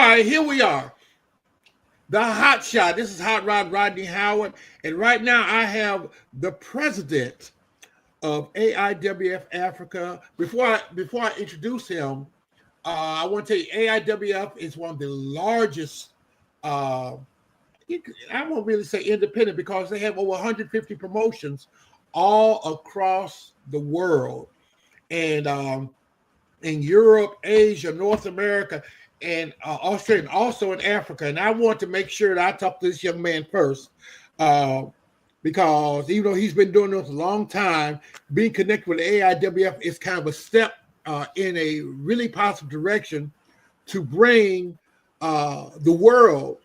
right, here we are. The Hotshot. This is Hot Rod Rodney Howard. And right now I have the president of AIWF Africa. Before I introduce him, I want to tell you AIWF is one of the largest, I won't really say independent because they have over 150 promotions all across the world. And in Europe, Asia, North America, and Australia, and also in Africa. And I want to make sure that I talk to this young man first, because even though he's been doing this a long time, being connected with the AIWF is kind of a step in a really positive direction to bring the world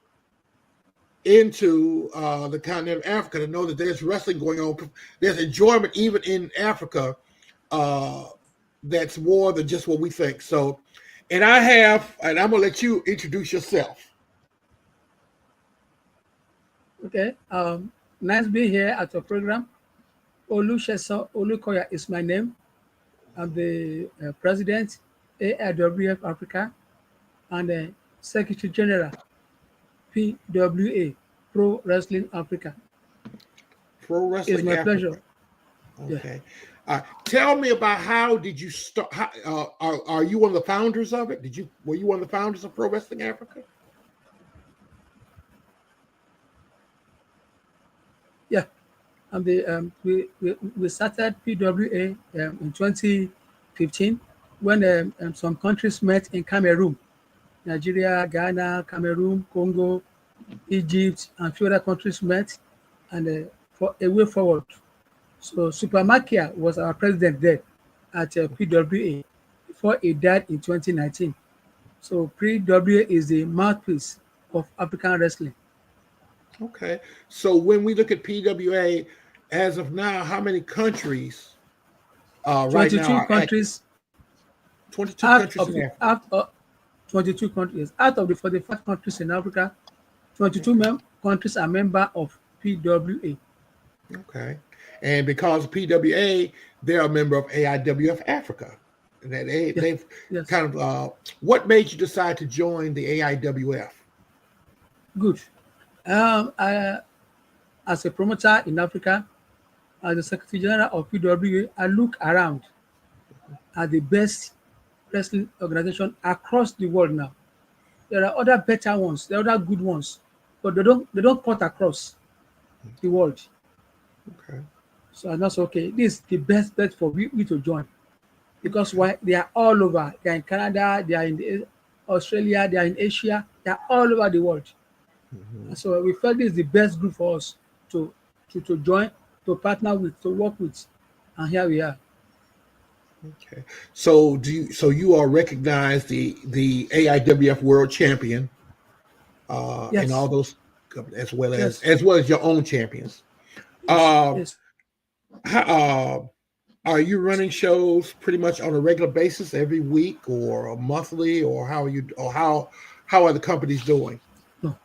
into the continent of Africa, to know that there's wrestling going on. There's enjoyment even in Africa that's more than just what we think. So, and I'm going to let you introduce yourself. Okay. Nice being here at your program. Olukoya is my name. I'm the president, AIWF Africa, and the Secretary General, PWA, Pro Wrestling Africa. Pro Wrestling It's my Africa. pleasure. Okay. Tell me about how did you start? Are you one of the founders of it? Were you one of the founders of Pro Wrestling Africa? Yeah, and we started PWA in 2015 when some countries met in Cameroon, Nigeria, Ghana, Cameroon, Congo, Egypt, and a few other countries met, and for a way forward. So Supermakia was our president there at PWA before he died in 2019. So PWA is the mouthpiece of African wrestling. Okay. So when we look at PWA, as of now, how many countries right 22 now? countries. 22 countries in Africa. 22 countries. Out of the 45 countries in Africa, 22 countries are members of PWA. Okay. And because of PWA, they're a member of AIWF Africa. And that they've kind of, what made you decide to join the AIWF? Good. As a promoter in Africa, as the Secretary General of PWA, I look around at the best wrestling organization across the world now. There are other better ones, there are other good ones, but they don't cut across the world. Okay. So I know, okay, this is the best bet for me to join, because why? They are all over. They are in Canada, they are in Australia, they are in Asia, they are all over the world. And so we felt this is the best group for us to join, to partner with, to work with, and here we are. Okay. So you are recognized the AIWF World Champion, Yes. and all those, as well as your own champions. Yes. Are you running shows pretty much on a regular basis every week or monthly, or how are you? Or how are the companies doing? No.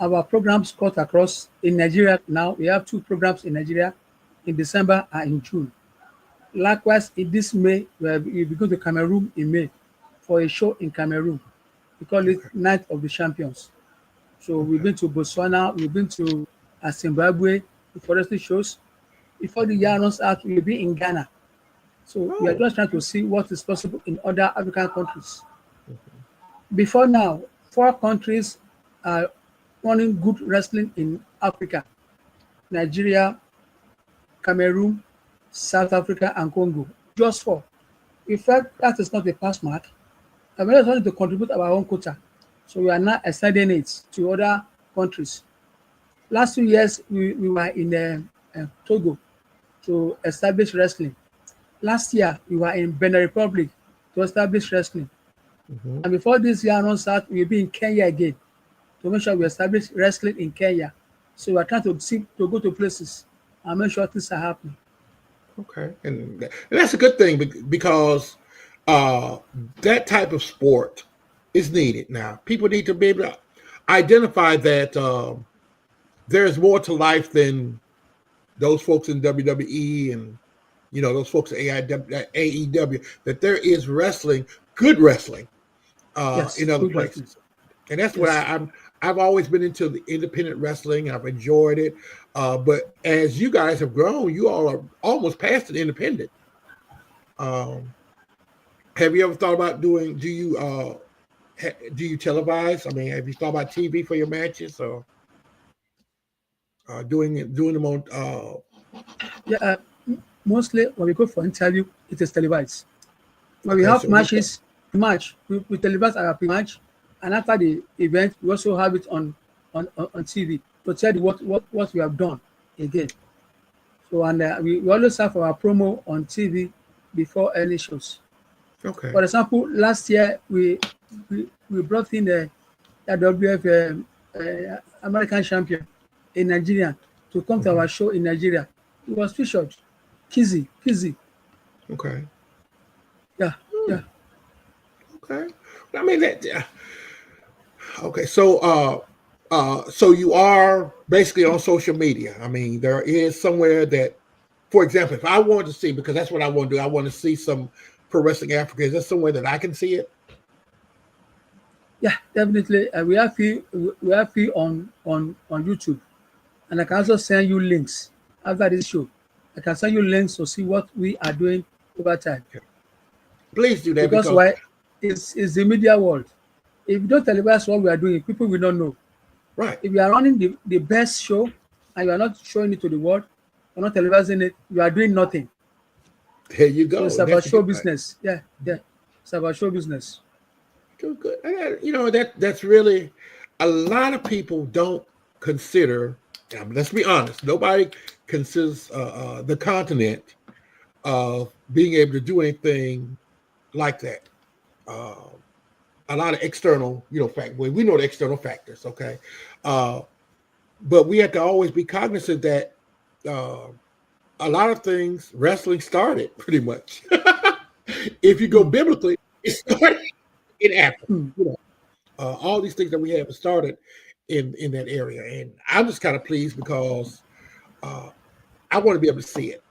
Our programs cut across in Nigeria now. We have 2 programs in Nigeria in December and in June. Likewise, in this May, we go to Cameroon in May for a show in Cameroon. We call it Night of the Champions. So we've been to Botswana, we've been to Zimbabwe for wrestling shows. Before the year runs out, we'll be in Ghana. So we are just trying to see what is possible in other African countries. Before now, 4 countries are running good wrestling in Africa: Nigeria, Cameroon, South Africa, and Congo. Just 4. In fact, that is not a pass mark. I just wanted to contribute our own quota. So we are now extending it to other countries. Last 2 years, we were in Togo to establish wrestling. Last year, we were in Benin Republic to establish wrestling. And before this year runs out, we'll be in Kenya again to make sure we establish wrestling in Kenya. So we're trying to go to places and make sure things are happening. Okay. And that's a good thing, because that type of sport is needed now. People need to be able to identify that there's more to life than those folks in WWE and those folks at AEW, that there is wrestling, good wrestling, Yes, in other good wrestling. places. And that's what Yes. I've always been into the independent wrestling. I've enjoyed it. But as you guys have grown, you all are almost past an independent. Um, have you ever thought about doing? Do you televise? I mean, have you thought about TV for your matches or doing them on? Yeah. Mostly when we go for interview, it is televised. When we Okay, have so okay, matches, match, we televise our pre-match, and after the event, we also have it on TV to tell you what we have done again. So, and we always have our promo on TV before any shows. okay, For example, last year we brought in a WF American champion in Nigeria to come to hmm our show in Nigeria. He was featured. Kizzy. okay, Yeah, hmm, yeah. okay. I mean that. Okay, so so you are basically on social media. I mean, there is somewhere that, for example, if I wanted to see, because that's what I want to do, I want to see some Pro Wrestling Africa. Is there somewhere that I can see it? Yeah, definitely. We have few on YouTube, and I can also send you links after this show. I can send you links to see what we are doing over time. Okay. Please do that Because because why? It's the media world. If you don't televise what we are doing, people will not know. right If you are running the best show and you are not showing it to the world, you're not televising it, you are doing nothing. there you So go. it's about That's a show good thing. business. Yeah, yeah. It's about show business. Good, good. You know that's really a lot of people don't consider. Let's be honest. Nobody considers the continent of being able to do anything like that. Uh, a lot of external, fact. Well, we know the external factors, okay, uh, but we have to always be cognizant that uh, a lot of things wrestling started pretty much. If you go Hmm, biblically, it started in Africa. hmm. You know, all these things that we have started in that area, and I'm just kind of pleased because uh, I want to be able to see it.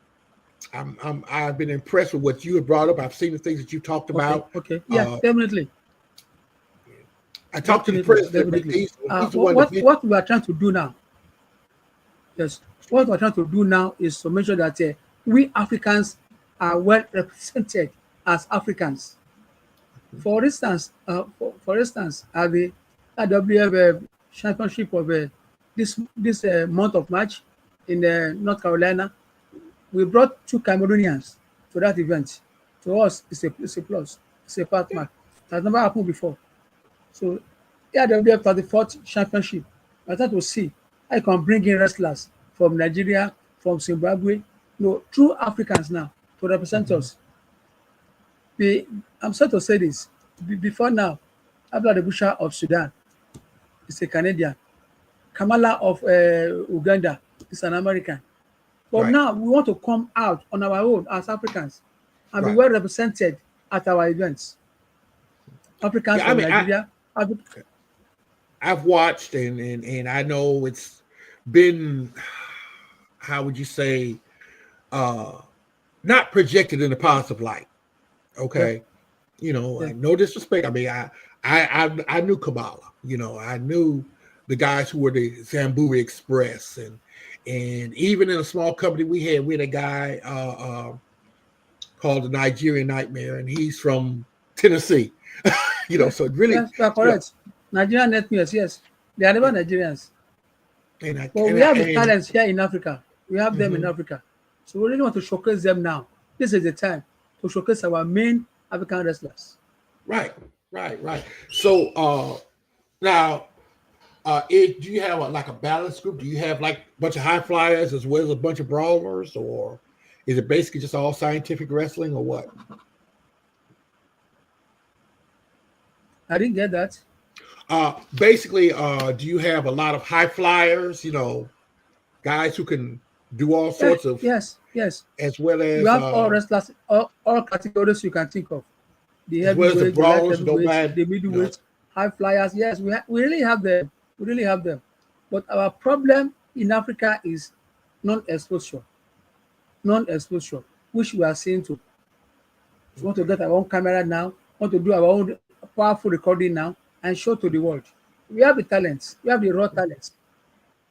I've been impressed with what you have brought up. I've seen the things that you talked Okay, about. okay. Yeah, Uh, definitely. I talked to the Definitely, president. definitely. He's the What, one that what been. what we are trying to do now, yes, what we're trying to do now is to make sure that we Africans are well represented as Africans. For instance, at the AWF championship of this month of March in North Carolina, we brought two Cameroonians to that event. To us, it's a plus, it's a path mark. It has never happened before. So AIWF 34th championship, I start to see I can bring in wrestlers from Nigeria, from Zimbabwe, no, true Africans now to represent Mhm. us. I'm sorry to say this, before now, Abdullah the Busher of Sudan is a Canadian. Kamala of Uganda is an American. But Right, now we want to come out on our own as Africans and be right. well represented at our events. Africans Yeah, I from mean, Nigeria, I've watched and I know it's been, how would you say, uh not projected in a positive light. yeah, Okay, yeah. no disrespect. I mean, I knew Kabbalah. I knew the guys who were the Zamburi Express, and even in a small company we had a guy called the Nigerian Nightmare, and he's from Tennessee. Yeah, So it really, yes, you are you know, correct. Nigerian ethnics, yes, they are never yeah, Nigerians. and I But and we I have the and talents here in Africa. We have them in mhm. Africa. So we really want to showcase them now. This is the time to showcase our main African wrestlers. Right, right. So now, do you have like a balance group? Do you have like a bunch of high flyers as well as a bunch of brawlers, or is it basically just all scientific wrestling, or what? I didn't get that. Basically, do you have a lot of high flyers? Guys who can do all Yeah, sorts of, yes, yes. as well You as have all wrestlers, all categories you can think of. The the heavyweight, the light brawlers who don't heavyweight, mind. the middleweight, high flyers. Yes, we really have them. We really have them. But our problem in Africa is non-exposure, non-exposure, which we are seeing to. We want to get our own camera now, want to do our own powerful recording now and show to the world. We have the talents, we have the raw talents.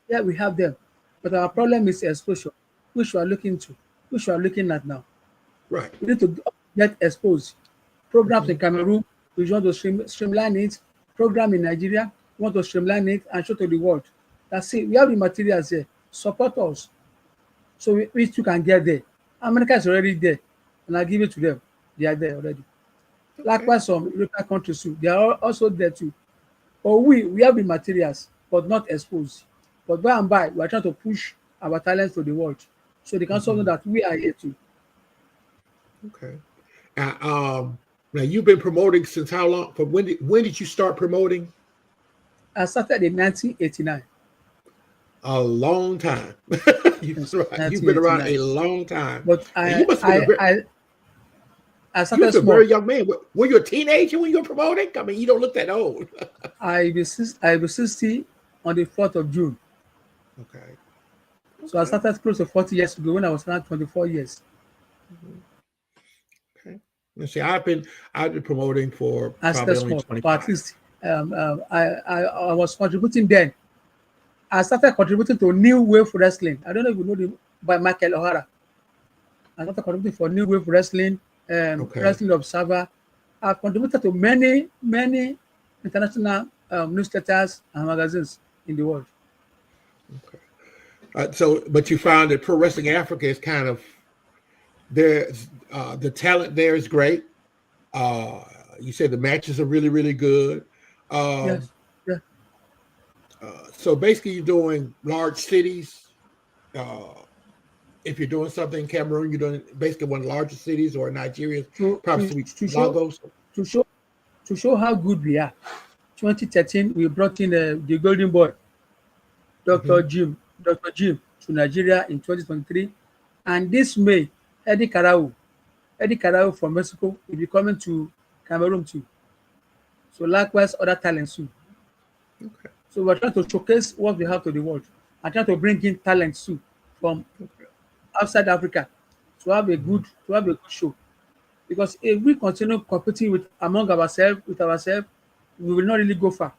Yeah, we have them. But our problem is exposure, which we are looking to, which we are looking at now. Right. We need to get exposed. Programs in Mhm. Cameroon, we want to streamline it. Program in Nigeria, we want to streamline it and show to the world. That's it. We have the materials here. Support us. So we too can get there. America is already there. And I give it to them. They are there already. Okay. Likewise, some European countries too. They are also there too. But we have the materials, but not exposed. But by and by, we are trying to push our talents to the world. So they can also know Mhm. that we are here too. Okay. Uh, now you've been promoting since how long? From when did you start promoting? I started in 1989. A long time. Yes, Right. You've been around 1989. a long time, But and you must have been a very I you started must be a very small. young man. Were you a teenager when you were promoting? I mean, you don't look that old. I will 60 on the 4th of June. Okay. So I Okay. started close to 40 years ago when I was around 24 years. Mhm. Okay. Let's see. I've been promoting for I probably started only small, but at 25. least I was contributing then. I started contributing to New Wave Wrestling. I don't know if you know the by Michael O'Hara. I started contributing for New Wave Wrestling, Okay. Wrestling Observer. I've contributed to many international newsletters and magazines in the world. Okay. But you found that Pro Wrestling Africa is kind of the talent there is great. Uh, you said the matches are really, really good. Um, Yes, yeah, so basically, you're doing large cities. Uh, if you're doing something in Cameroon, you're doing basically one of the largest cities, or Nigeria's to probably to to be to show Lagos. to show to show how good we are. 2013, we brought in the Golden Boy, Hmm. Dr. Jim, to Nigeria in 2023, and this May, Eddie Carau, Eddie Carau from Mexico will be coming to Cameroon too. So likewise, other talents too. Okay. So we're trying to showcase what we have to the world and trying to bring in talents too from Okay. outside Africa Mhm. to have a good show. Because if we continue competing with among ourselves, we will not really go far.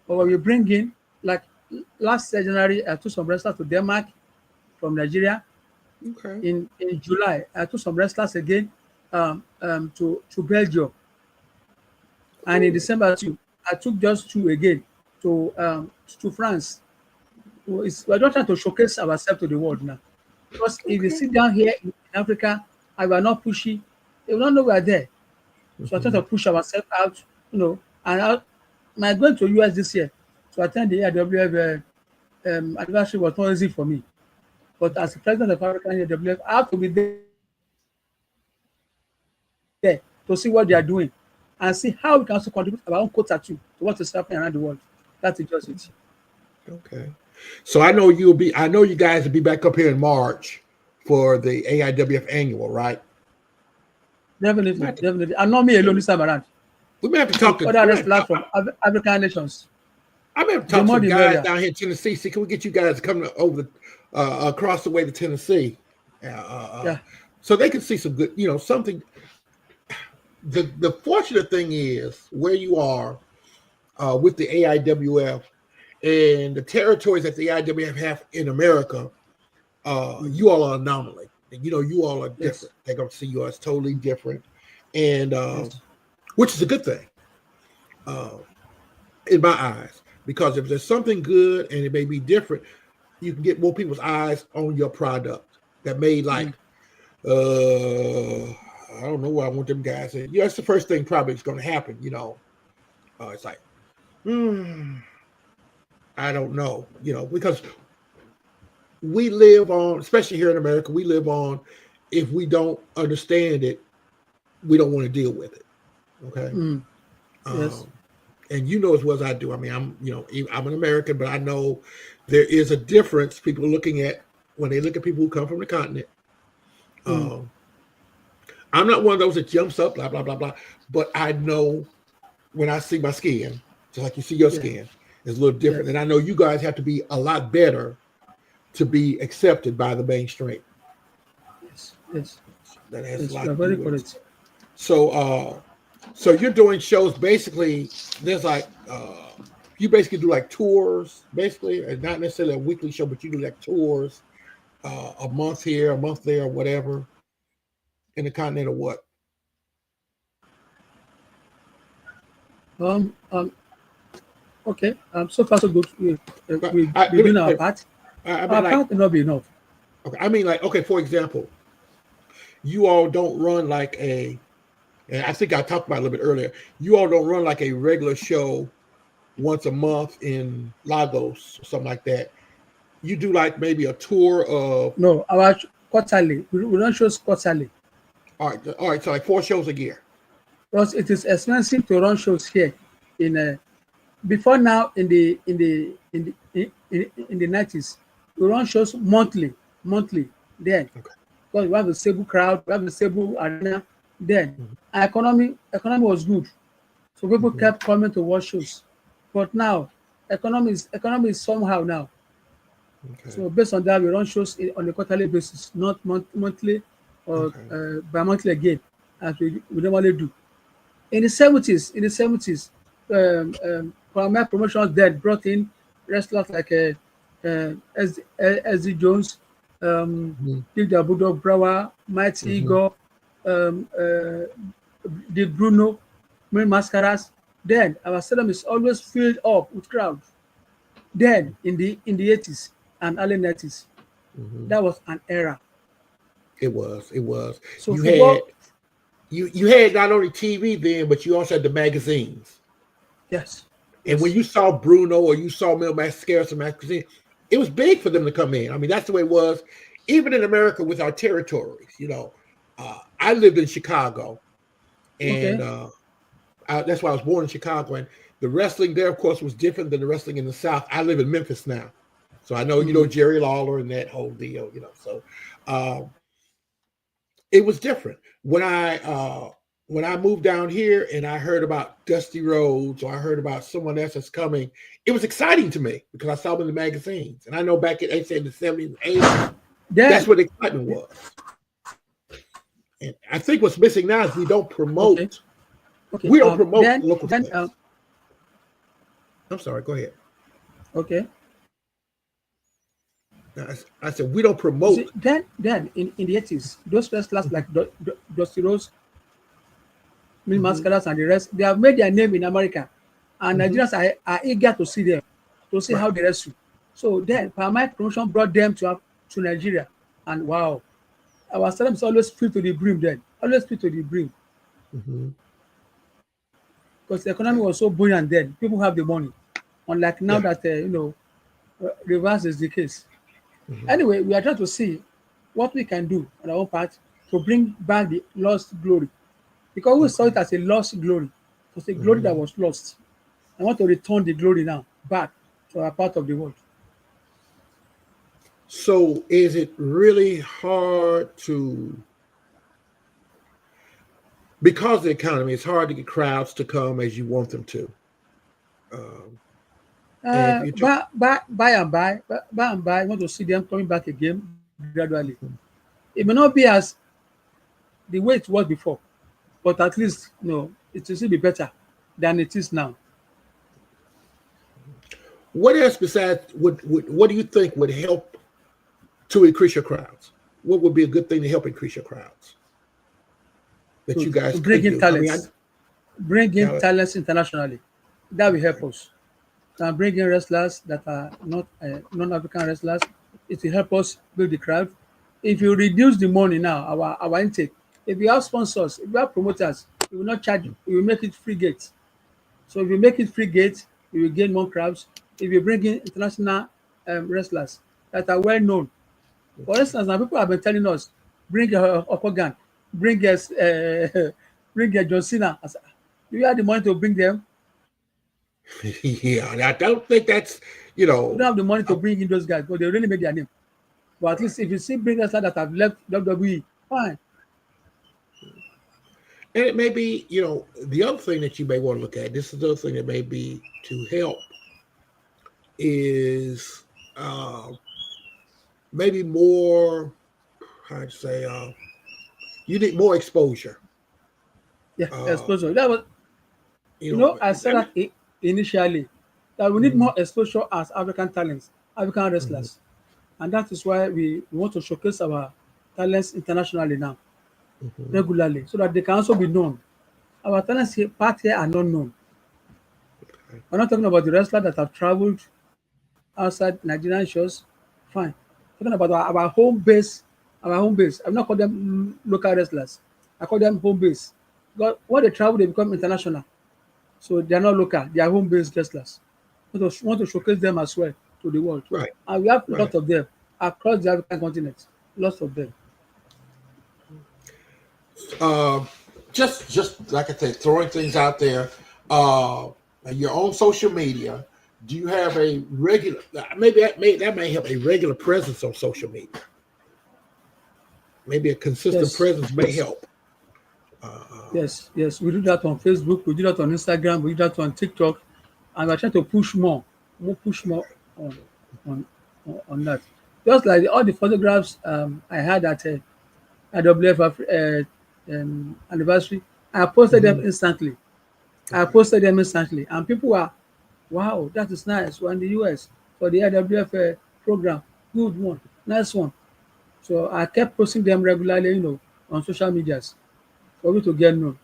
But when we Right. bring in, like last January, I took some wrestlers to Denmark from Nigeria. Okay. In July, I took some wrestlers again to Belgium. And in Cool. December too, I took just two again to France. So we're just trying to showcase ourselves to the world now. Because if you Okay. sit down here in Africa and we are not pushy, they will not know we are there. So I try Hmm. to push ourselves out, and my going to US this year to attend the AIWF anniversary was not easy for me. But as Okay. the president of African AIWF, I have to be there to see what they are doing and see how we can also contribute our own quota too to what is happening around the world. That is just it. Okay. So I know you'll be. I know you guys will be back up here in March for the AIWF annual, right? We Definitely, have to, definitely. And not me alone this time around, we may have to talk with to. other wrestlers from African nations. I may have to The talk to more some the guys merrier. down here in Tennessee. See, can we get you guys to come over across the way to Tennessee, uh, uh, uh, Yeah. so they can see some good, something. The fortunate thing is where you are with the AIWF and the territories that the AIWF have in America. Mm. You all are an anomaly. You all are Yes. different. They're going to see you as totally different, and Yes. which is a good thing uh, in my eyes. Because if there's something good and it may be different, you can get more people's eyes on your product. That may Mm. like, I don't know what I want them guys to. That's the first thing probably is going to happen. It's like, hmm, I don't know. Because we live on, especially here in America, we live on. If we don't understand it, we don't want to deal with it. Okay. Mm. Yes. Um, and you know as well as I do. I mean, I'm an American, but I know there is a difference. People are looking at when they look at people who come from the continent. Mm. Um, I'm not one of those that jumps up, blah blah blah blah. But I know when I see my skin, just like you see your Yeah. skin, is a little different. Yes. And I know you guys have to be a lot better to be accepted by the mainstream. Yes. Yes. That has a Yes. You lot are to do very with it. correct. So, So you're doing shows basically. There's like you basically do like tours, basically, and not necessarily a weekly show, but you do like tours, a month here, a month there, whatever, in the continent or what. Um, um, okay. So far so good. But We're doing our part. I mean, Our like, part will not be enough. okay, I mean, like, okay, for example, you all don't run like and I think I talked about it a little bit earlier. You all don't run like a regular show once a month in Lagos or something like that. You do like maybe a tour of No, our quarterly. We don't show quarterly all right, so like 4 shows a year. because it is expensive to run shows here. In before now, in the 90s, we run shows monthly. Then Okay. because we have a stable crowd, we have a stable arena. Then Mhm, our economy was good, so people mhm. kept coming to watch shows. But now, economy is somehow now. Okay. So based on that, we run shows on a quarterly basis, not monthly or Okay. bi-monthly again, as we normally do. In the 70s, Paramount Promotions then brought in wrestlers like SD Jones, Mhm, Big the Bulldog Brower, Mighty mhm, Igor, um, the Bruno, Main Mascaras. Then our stadium is always filled up with crowds. Then in the 80s and early 90s, mhm. that was an era. It was. It was. So You had football, you had not only TV then, but you also had the magazines. yes, And when yes, you saw Bruno or you saw Mil Mascaras or magazine, it was big for them to come in. I mean, that's the way it was, even in America with our territories. I lived in Chicago, and okay. that's why I was born in Chicago. And the wrestling there, of course, was different than the wrestling in the South. I live in Memphis now, so I know Mhm. Jerry Lawler and that whole deal. So um, it was different when I moved down here and I heard about Dusty Rhodes or I heard about someone else that's coming. It was exciting to me because I saw them in the magazines, and I know back in they said in the 70s and 80s, that's Then, what the excitement was. And I think what's missing now is okay, okay, we don't promote local then, things. I'm sorry, go ahead. okay. I said we don't You see, promote. then in the 80s, those wrestlers like Dusty Rose, Mil Hmm. Mascaras, and the rest, they have made their name in America, and Hmm. Nigerians are eager to see them, to see how Right. they wrestle. So then, Paramount Promotion brought them to Nigeria, and wow, our stadium is always filled to the brim. Then, always filled to the brim Hmm. because the economy was so buoyant. Then people have the money, unlike now Yeah. that reverse is the case. Hmm. Anyway, we are trying to see what we can do on our own part to bring back the lost glory. Because we saw Okay. it as a lost glory. It was a glory that Hmm. was lost. I want to return the glory now back to our part of the world. So is it really hard to because of the economy? It's hard to get crowds to come as you want them to. Um, and if you talk, By and by, I want to see them coming back again gradually. It may not be as the way it was before, but at least it will still be better than it is now. what else besides what do you think would help to increase your crowds? What would be a good thing to help increase your crowds that you To guys bring could in do? I mean, talents, bring in talent. talents internationally. That will help Okay. us. Can bring in wrestlers that are not non-African wrestlers. It will help us build the crowd. If you reduce the money now, our intake, if you have sponsors, if you have promoters, you will not charge. You will make it free gate. So if you make it free gate, you will gain more crowds. If you bring in international wrestlers that are well known, for instance, now people have been telling us, bring Okogan, bring us, bring John Cena. Do you have the money to bring them? Yeah, I don't think that's you You don't know, have the money to uh, bring in those guys, but they really made their name. But at least if you see bring wrestlers that have left WWE, fine. and it may be the other thing that you may want to look at. This is the other thing that may be to help is uh, maybe more. I'd say you need more exposure. Yeah, Uh, exposure. That was, you know, I said that initially that we need mhm, more exposure as African talents, African mhm, wrestlers, and that is why we want to showcase our talents internationally now, mhm. regularly, so that they can also be known. Our talents here, part here are not known. Okay. We're not talking about the wrestlers that have traveled outside Nigerian shows. Fine. Talking about our home base, our home base. I'm not call them local wrestlers. I call them home base. Because when they travel, they become international. So they are not local. They are home based wrestlers. Want to showcase them as well to the world. Right, And we have a right. lot of them across the African continent. Lots of them. Uh, just like I said, throwing things out there. Uh, your own social media. Do you have a regular? Maybe that may help a regular presence on social media. Maybe a consistent Yes, presence may yes, help. Uh, yes. We do that on Facebook. We do that on Instagram. We do that on TikTok, and we're trying to push more on on on that. Just like all the photographs I had at AWF anniversary, I posted them mhm, instantly. okay. And people were, wow, that is nice. We're in the US for the AWF program. Good one, nice one. So I kept posting them regularly, on social medias for me to get known.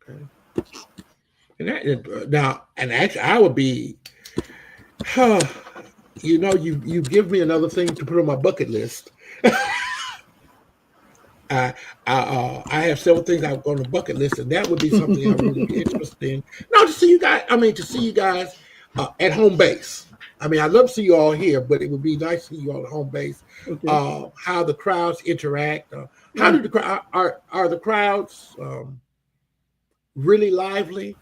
Okay. And now, and actually, I would be, huh, you give me another thing to put on my bucket list. I I have several things I've on the bucket list, and that would be something I really be interested in. No, to see you guys. I mean, to see you guys at home base. I mean, I'd love to see you all here, but it would be nice to see you all at home base. Okay. How the crowds interact. How Yeah. do the crowd are the crowds really lively?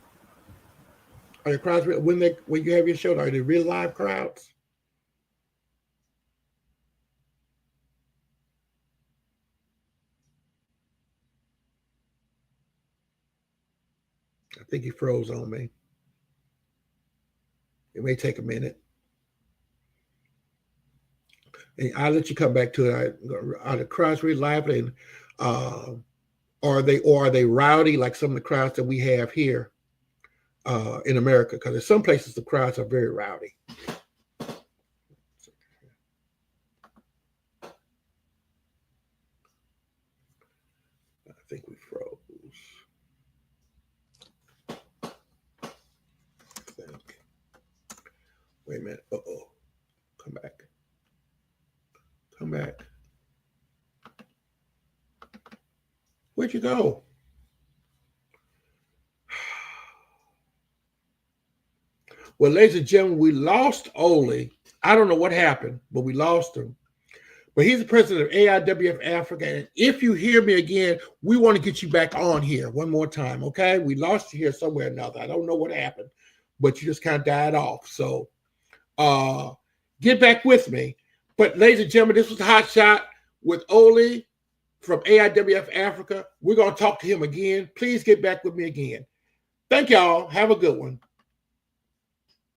Are the crowds when you have your show? Are they real live crowds? I think he froze on me. It may take a minute. And I'll let you come back to it. Are the crowds really lively? And uh, are they rowdy like some of the crowds that we have here in America? Because in some places the crowds are very rowdy. I think we froze. I think. Wait a minute. Uh-oh. Come back. Come back. Where'd you go? Well, ladies and gentlemen, we lost Oli. I don't know what happened, but we lost him. But he's the president of AIWF Africa. And if you hear me again, we want to get you back on here one more time, okay? We lost you here somewhere or another. I don't know what happened, but you just kind of died off. So uh, get back with me. But ladies and gentlemen, this was Hotshot with Oli from AIWF Africa. We're going to talk to him again. Please get back with me again. Thank y'all. Have a good one.